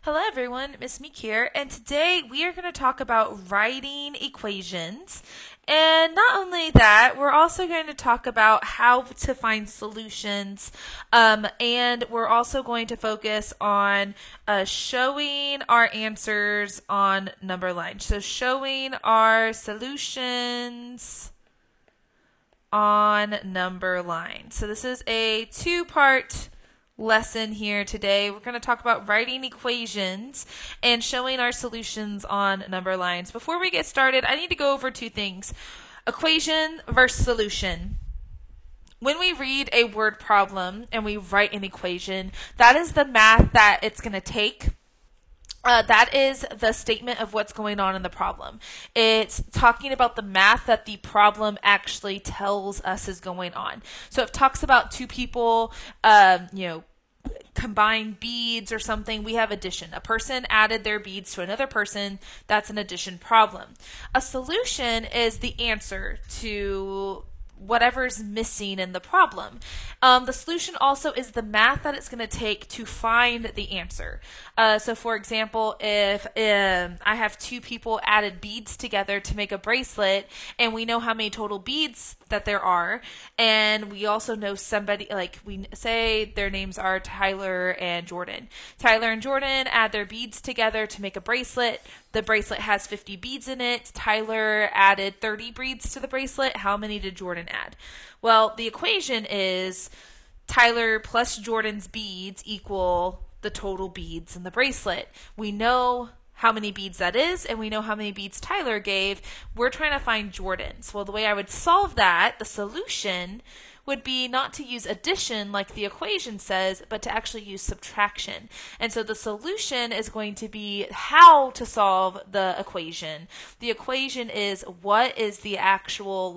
Hello everyone, Miss Meek here, and today we are going to talk about writing equations. And not only that, we're also going to talk about how to find solutions, and we're also going to focus on showing our answers on number lines. So showing our solutions on number line. So this is a two-part lesson here today. We're going to talk about writing equations and showing our solutions on number lines. Before we get started, I need to go over two things. Equation versus solution. When we read a word problem and we write an equation, that is the math that it's going to take. That is the statement of what's going on in the problem. It's talking about the math that the problem actually tells us is going on. So if it talks about two people, combine beads or something, we have addition. A person added their beads to another person. That's an addition problem. A solution is the answer to whatever's missing in the problem. The solution also is the math that it's going to take to find the answer. So for example, if I have two people added beads together to make a bracelet, and we know how many total beads that there are, and we also know somebody, like we say their names are Tyler and Jordan. Tyler and Jordan add their beads together to make a bracelet. The bracelet has 50 beads in it. Tyler added 30 beads to the bracelet. How many did Jordan add? Well, the equation is Tyler plus Jordan's beads equal the total beads in the bracelet. We know how many beads that is, and we know how many beads Tyler gave. We're trying to find Jordan's. Well, the way I would solve that, the solution, would be not to use addition like the equation says, but to actually use subtraction. And so the solution is going to be how to solve the equation. The equation is what is the actual,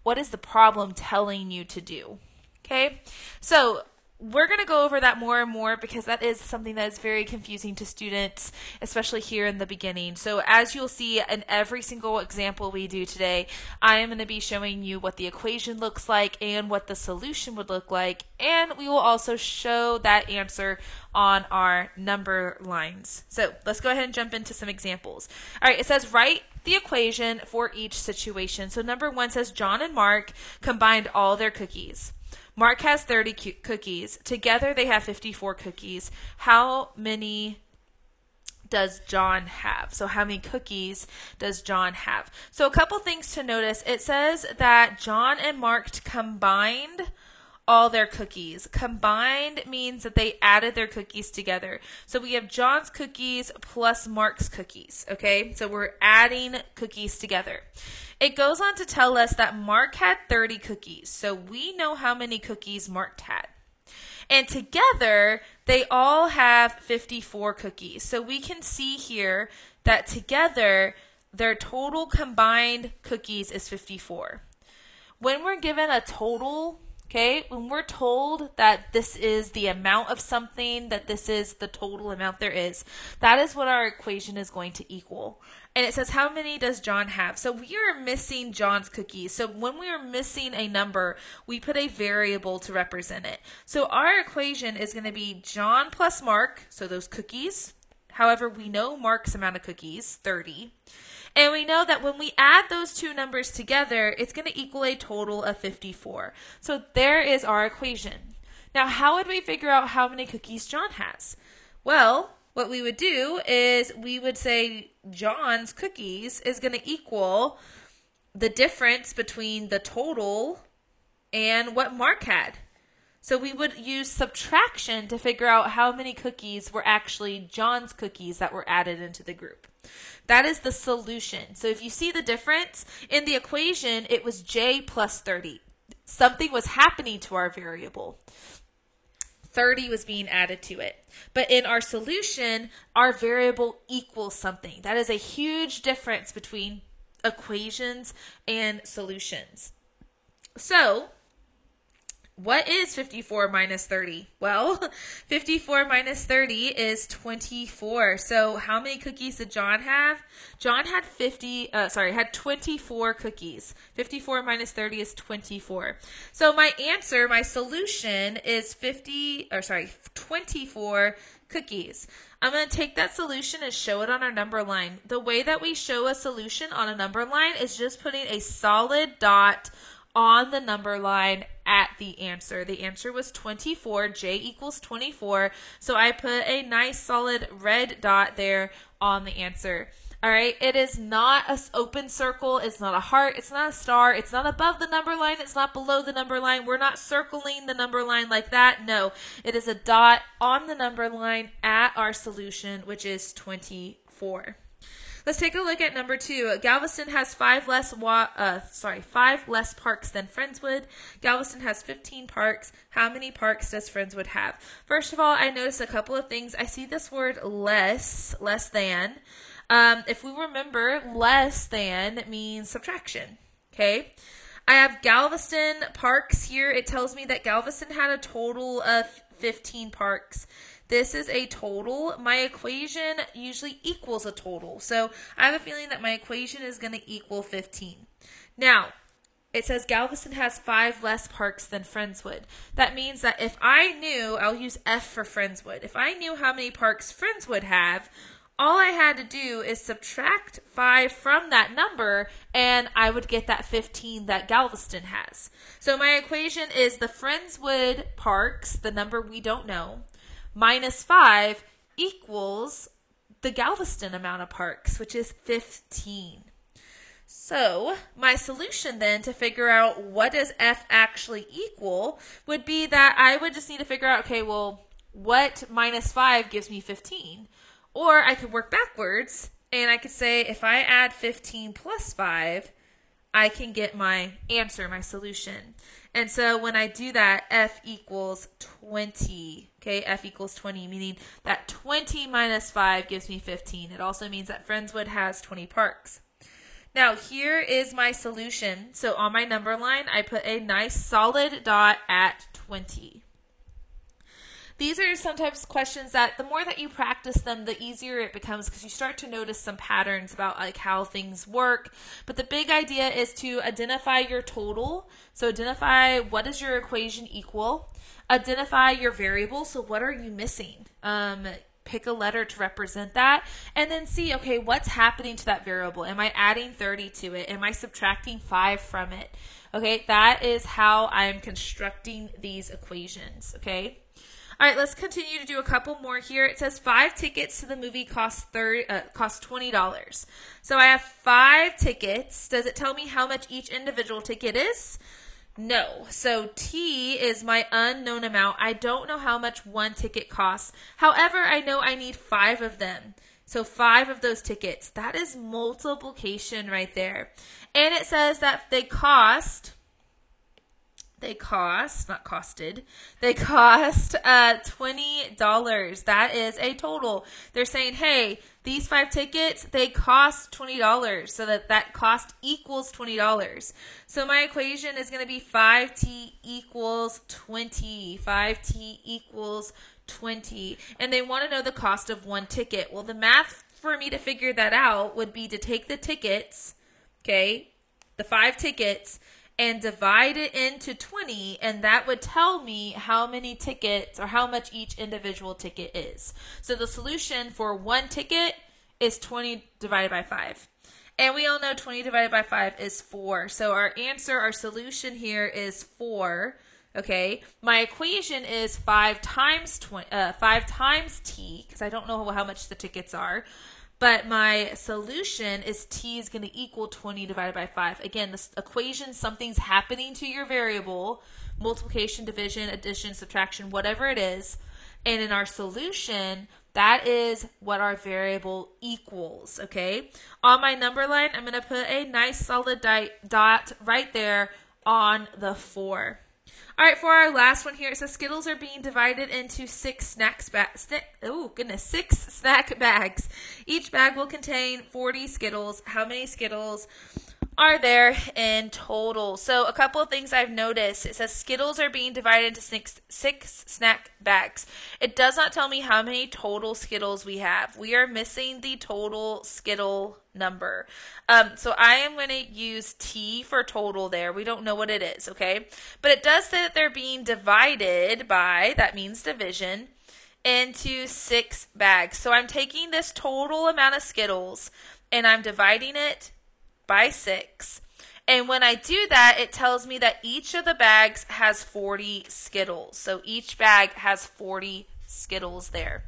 what is the problem telling you to do? Okay? So we're going to go over that more and more because that is something that is very confusing to students, especially here in the beginning. So as you'll see in every single example we do today, I am going to be showing you what the equation looks like and what the solution would look like, and we will also show that answer on our number lines. So let's go ahead and jump into some examples. All right, it says write the equation for each situation. So number one says John and Mark combined all their cookies. Mark has 30 cookies. Together they have 54 cookies. How many does John have? So how many cookies does John have? So a couple things to notice. It says that John and Mark combined all their cookies. Combined means that they added their cookies together. So we have John's cookies plus Mark's cookies. Okay, so we're adding cookies together. It goes on to tell us that Mark had 30 cookies. So we know how many cookies Mark had. And together, they all have 54 cookies. So we can see here that together, their total combined cookies is 54. When we're given a total, okay, when we're told that this is the amount of something, that this is the total amount there is, that is what our equation is going to equal. And it says, how many does John have? So we are missing John's cookies. So when we are missing a number, we put a variable to represent it. So our equation is going to be John plus Mark, so those cookies. However, we know Mark's amount of cookies, 30. And we know that when we add those two numbers together, it's going to equal a total of 54. So there is our equation. Now, how would we figure out how many cookies John has? Well, what we would do is we would say John's cookies is going to equal the difference between the total and what Mark had. So we would use subtraction to figure out how many cookies were actually John's cookies that were added into the group. That is the solution. So if you see the difference in the equation, it was J plus 30. Something was happening to our variable. 30 was being added to it. But in our solution, our variable equals something. That is a huge difference between equations and solutions. So what is 54 minus 30? Well, 54 minus 30 is 24. So how many cookies did John have? John had 24 cookies. 54 minus 30 is 24. So my answer, my solution is 24 cookies. I'm going to take that solution and show it on our number line. The way that we show a solution on a number line is just putting a solid dot on the number line at the answer. The answer was 24, j equals 24, so I put a nice solid red dot there on the answer. All right, it is not an open circle, it's not a heart, it's not a star, it's not above the number line, it's not below the number line. We're not circling the number line like that. No, it is a dot on the number line at our solution, which is 24. Let's take a look at number 2. Galveston has 5 less parks than Friendswood. Galveston has 15 parks. How many parks does Friendswood have? First of all, I noticed a couple of things. I see this word less than. If we remember, less than means subtraction. Okay. I have Galveston parks here. It tells me that Galveston had a total of 15 parks. This is a total. My equation usually equals a total. So I have a feeling that my equation is going to equal 15. Now, it says Galveston has 5 less parks than Friendswood. That means that if I knew, I'll use F for Friendswood. If I knew how many parks Friendswood have, all I had to do is subtract 5 from that number, and I would get that 15 that Galveston has. So my equation is the Friendswood parks, the number we don't know, minus 5 equals the Galveston amount of parks, which is 15. So my solution then to figure out what does F actually equal would be that I would just need to figure out, okay, well, what minus 5 gives me 15? Or I could work backwards, and I could say if I add 15 plus 5, I can get my answer, my solution. And so when I do that, F equals 20. Okay, F equals 20, meaning that 20 minus 5 gives me 15. It also means that Friendswood has 20 parks. Now, here is my solution. So on my number line, I put a nice solid dot at 20. These are sometimes questions that the more that you practice them, the easier it becomes because you start to notice some patterns about like how things work. But the big idea is to identify your total. So identify what does your equation equal. Identify your variable. So what are you missing? Pick a letter to represent that, and then see, okay, what's happening to that variable? Am I adding 30 to it? Am I subtracting 5 from it? Okay, that is how I'm constructing these equations, okay? All right, let's continue to do a couple more here. It says 5 tickets to the movie cost $20. So I have 5 tickets. Does it tell me how much each individual ticket is? No. So T is my unknown amount. I don't know how much one ticket costs. However, I know I need 5 of them. So 5 of those tickets. That is multiplication right there. And it says that they cost $20. That is a total. They're saying, hey, these 5 tickets, they cost $20. So that cost equals $20. So my equation is going to be 5t equals 20. 5t equals 20. And they want to know the cost of one ticket. Well, the math for me to figure that out would be to take the tickets, okay, the 5 tickets, and divide it into 20, and that would tell me how many tickets or how much each individual ticket is. So the solution for one ticket is 20 divided by 5. And we all know 20 divided by 5 is 4. So our answer, our solution here is 4. Okay, my equation is 5 times t, because I don't know how much the tickets are. But my solution is t is going to equal 20 divided by 5. Again, this equation, something's happening to your variable, multiplication, division, addition, subtraction, whatever it is. And in our solution, that is what our variable equals, okay? On my number line, I'm going to put a nice solid dot right there on the 4. All right, for our last one here, it says Skittles are being divided into 6 snack bags. Each bag will contain 40 Skittles. How many Skittles are there in total? So a couple of things I've noticed. It says Skittles are being divided into six snack bags. It does not tell me how many total Skittles we have. We are missing the total Skittle number. So I am going to use T for total there. We don't know what it is, okay? But it does say that they're being divided by, that means division, into 6 bags. So I'm taking this total amount of Skittles and I'm dividing it by 6. And when I do that, it tells me that each of the bags has 40 Skittles. So each bag has 40 Skittles there.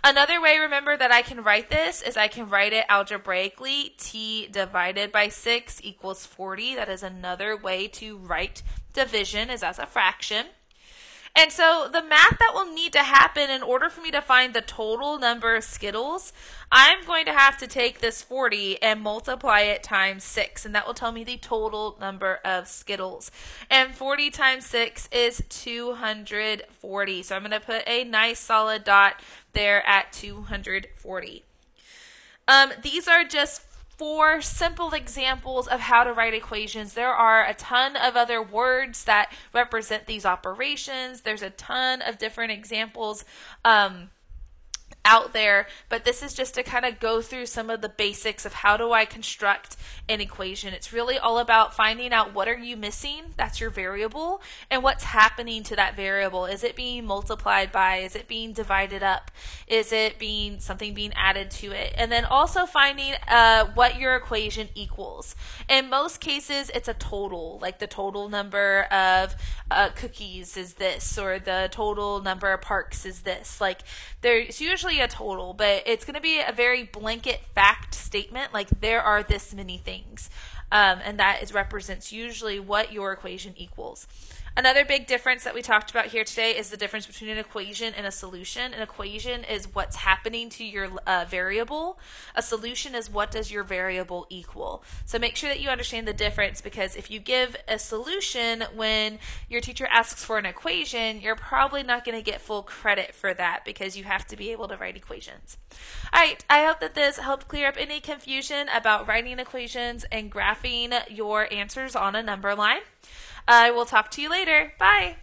Another way, remember, that I can write this is I can write it algebraically. T divided by 6 equals 40. That is another way to write division, is as a fraction. And so the math that will need to happen in order for me to find the total number of Skittles, I'm going to have to take this 40 and multiply it times 6, and that will tell me the total number of Skittles. And 40 times 6 is 240. So I'm going to put a nice solid dot there at 240. These are just 4 simple examples of how to write equations. There are a ton of other words that represent these operations. There's a ton of different examples out there, but this is just to kind of go through some of the basics of how do I construct an equation. It's really all about finding out what are you missing, that's your variable, and what's happening to that variable. Is it being multiplied by? Is it being divided up? Is it being something being added to it? And then also finding what your equation equals. In most cases, it's a total, like the total number of cookies is this, or the total number of parks is this. Like, there's usually a total, but it's going to be a very blanket fact statement, like there are this many things, and that represents usually what your equation equals. Another big difference that we talked about here today is the difference between an equation and a solution. An equation is what's happening to your variable. A solution is what does your variable equal. So make sure that you understand the difference, because if you give a solution when your teacher asks for an equation, you're probably not going to get full credit for that because you have to be able to write equations. All right, I hope that this helped clear up any confusion about writing equations and graphing your answers on a number line. I will talk to you later. Bye.